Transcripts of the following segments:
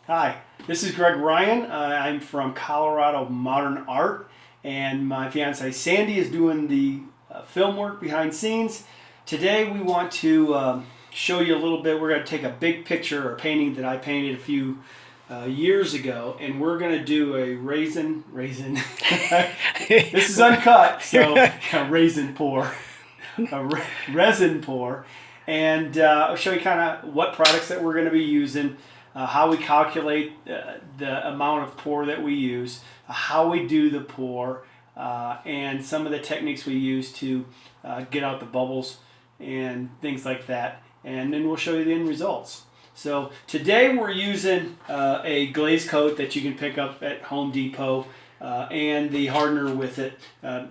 Hi, this is Greg Ryan. I'm from Colorado Modern Art, and my fiance Sandy is doing the film work behind scenes. Today we want to show you a little bit. We're going to take a big picture or painting that I painted a few years ago, and we're going to do a resin. This is uncut, so a resin pour, resin pour, and I'll show you kind of what products that we're going to be using. How we calculate the amount of pour that we use, how we do the pour, and some of the techniques we use to get out the bubbles and things like that. And then we'll show you the end results. So today we're using a glaze coat that you can pick up at Home Depot and the hardener with it. I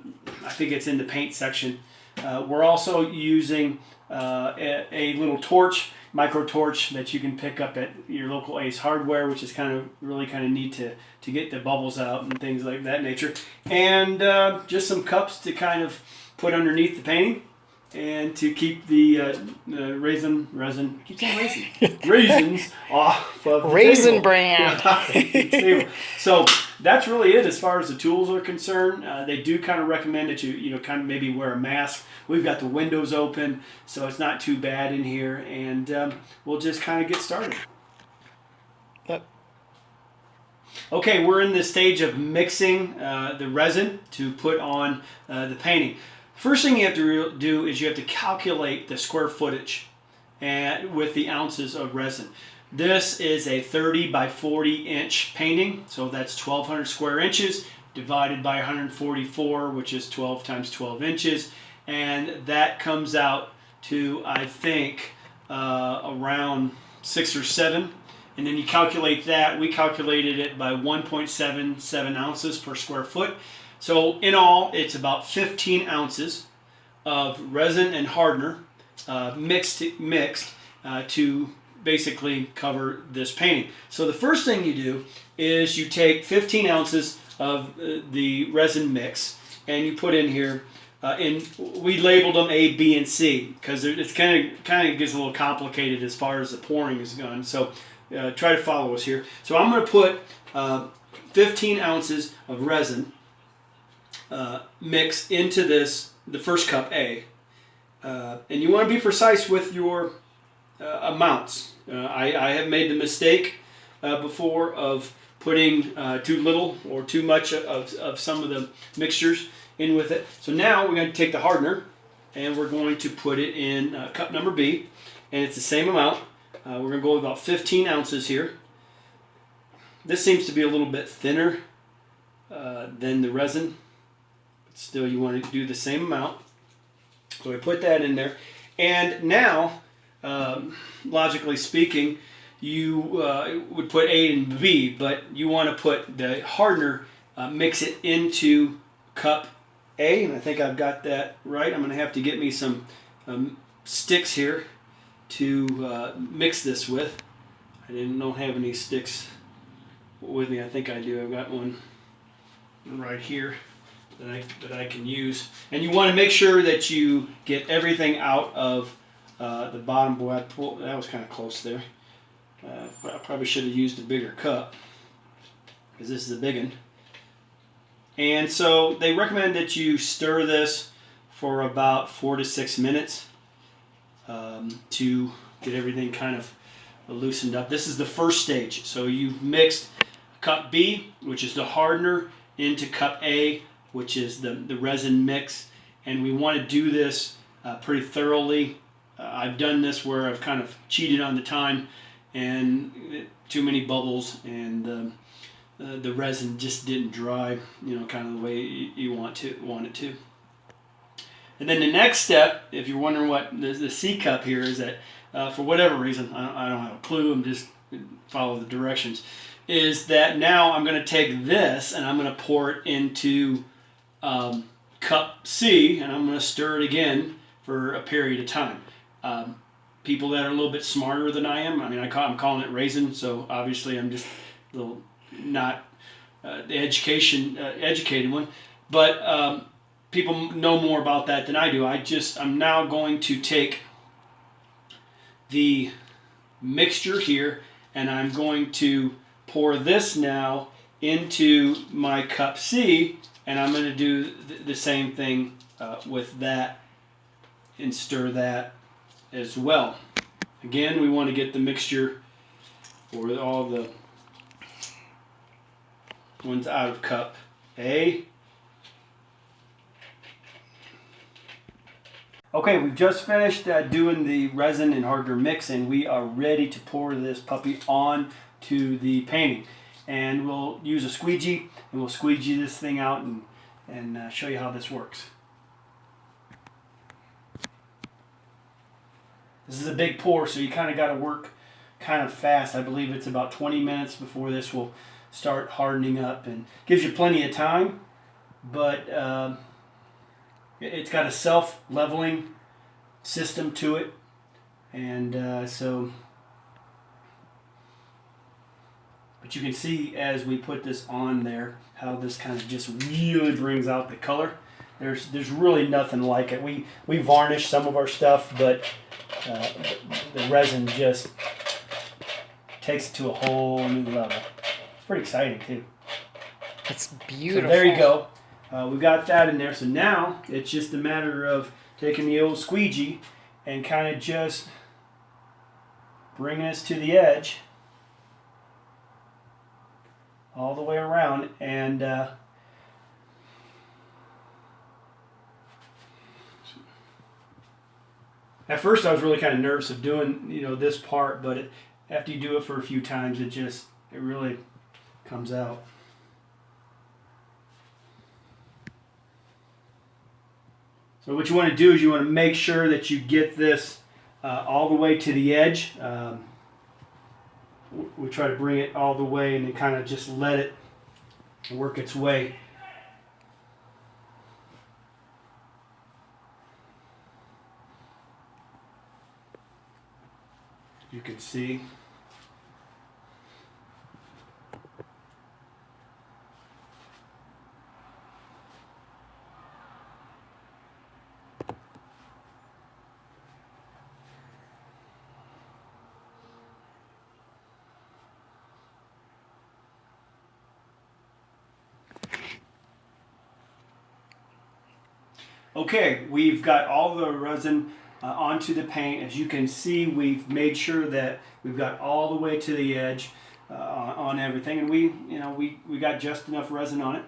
think it's in the paint section. We're also using a little torch, micro torch, that you can pick up at your local Ace Hardware, which is really kind of neat to get the bubbles out and things like that nature. And just some cups to kind of put underneath the painting and to keep the resin, I keep saying raisins off of the Raisin table. brand. So that's really it as far as the tools are concerned. They do kind of recommend that you kind of maybe wear a mask. We've got the windows open, so it's not too bad in here, and we'll just kind of get started. Okay, we're in the stage of mixing the resin to put on the painting. First thing you have to do is you have to calculate the square footage and with the ounces of resin. This is a 30 by 40 inch painting, so that's 1,200 square inches divided by 144, which is 12 times 12 inches, and that comes out to, I think, around 6 or 7. And then you calculate that. We calculated it by 1.77 ounces per square foot. So in all, it's about 15 ounces of resin and hardener mixed to basically cover this painting. So the first thing you do is you take 15 ounces of the resin mix and you put in here. We labeled them A, B, and C because it's kind of gets a little complicated as far as the pouring is gone. So try to follow us here. So I'm going to put 15 ounces of resin mix into the first cup A, and you want to be precise with your amounts. I have made the mistake before of putting too little or too much of some of the mixtures in with it. So now we're going to take the hardener and we're going to put it in cup number B, and it's the same amount. We're going to go with about 15 ounces here. This seems to be a little bit thinner than the resin. Still, you want to do the same amount. So we put that in there. And now, logically speaking, you would put A and B, but you want to put the hardener, mix it into cup A, and I think I've got that right. I'm going to have to get me some sticks here to mix this with. I don't have any sticks with me. I think I do. I've got one right here that I can use. And you want to make sure that you get everything out of the bottom. Boy, that was kind of close there. I probably should have used a bigger cup because this is a big one. And so they recommend that you stir this for about 4 to 6 minutes to get everything kind of loosened up. This is the first stage. So you've mixed cup B, which is the hardener, into cup A, which is the resin mix, and we want to do this pretty thoroughly. I've done this where I've kind of cheated on the time and too many bubbles, and the resin just didn't dry, kind of the way you want it to. And then the next step, if you're wondering what the C cup here is, that for whatever reason, I don't have a clue, I'm just follow the directions, is that now I'm going to take this and I'm going to pour it into cup C, and I'm going to stir it again for a period of time. People that are a little bit smarter than I am, I'm calling it raisin, so obviously I'm just a little not the educated one, but people know more about that than I do. I'm now going to take the mixture here and I'm going to pour this now into my cup C, and I'm going to do the same thing with that and stir that as well. Again, we want to get the mixture or all the ones out of cup A. Okay, we've just finished doing the resin and hardener mix, and we are ready to pour this puppy on to the painting. And we'll use a squeegee, and we'll squeegee this thing out and show you how this works. This is a big pour, so you kind of got to work kind of fast. I believe it's about 20 minutes before this will start hardening up, and gives you plenty of time, but it's got a self-leveling system to it, and but you can see as we put this on there how this kind of just really brings out the color. There's really nothing like it. We varnish some of our stuff, but the resin just takes it to a whole new level. It's pretty exciting too. It's beautiful. So there you go. We got that in there. So now it's just a matter of taking the old squeegee and kind of just bringing us to the edge all the way around. And at first I was really kind of nervous of doing, this part, but after you do it for a few times, it really comes out. So what you want to do is you want to make sure that you get this all the way to the edge. We try to bring it all the way and then kind of just let it work its way. You can see. Okay, we've got all the resin onto the paint. As you can see, we've made sure that we've got all the way to the edge on everything, and we got just enough resin on it.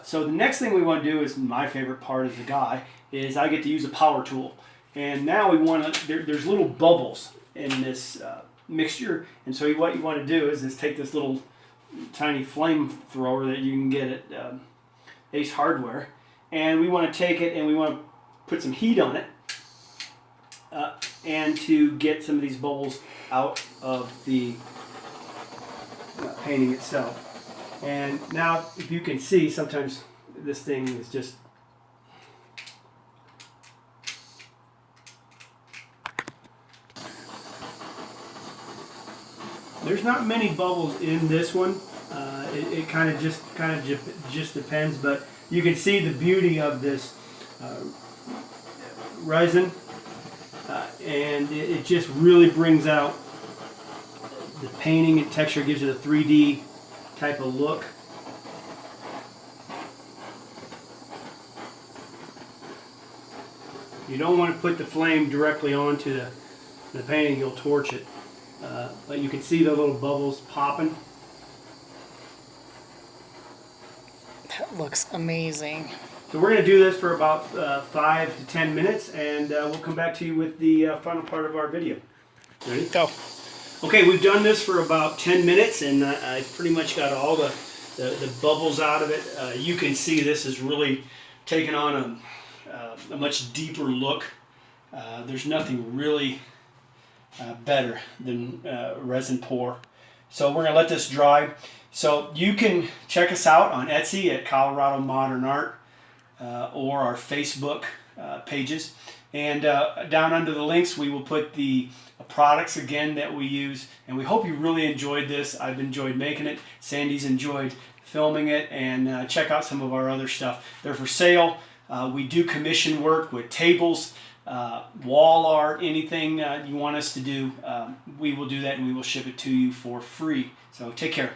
So the next thing we want to do is my favorite part as a guy is I get to use a power tool, and now we want to. There's little bubbles in this mixture, and so what you want to do is take this little tiny flamethrower that you can get at Ace Hardware. And we want to take it and we want to put some heat on it and to get some of these bubbles out of the painting itself. And now if you can see, sometimes this thing is just there's not many bubbles in this one. It kind of just depends, but you can see the beauty of this resin, and it just really brings out the painting and texture, gives it a 3D type of look. You don't want to put the flame directly onto the painting, you'll torch it. But you can see the little bubbles popping. That looks amazing. So we're going to do this for about 5 to 10 minutes, and we'll come back to you with the final part of our video. Ready? Go. Okay, we've done this for about 10 minutes, and I pretty much got all the bubbles out of it. You can see this is really taking on a much deeper look. There's nothing really better than resin pour. So we're going to let this dry. So you can check us out on Etsy at Colorado Modern Art or our Facebook pages. And down under the links we will put the products again that we use. And we hope you really enjoyed this. I've enjoyed making it. Sandy's enjoyed filming it. And check out some of our other stuff. They're for sale. We do commission work with tables, wall art, anything you want us to do, we will do that and we will ship it to you for free. So take care.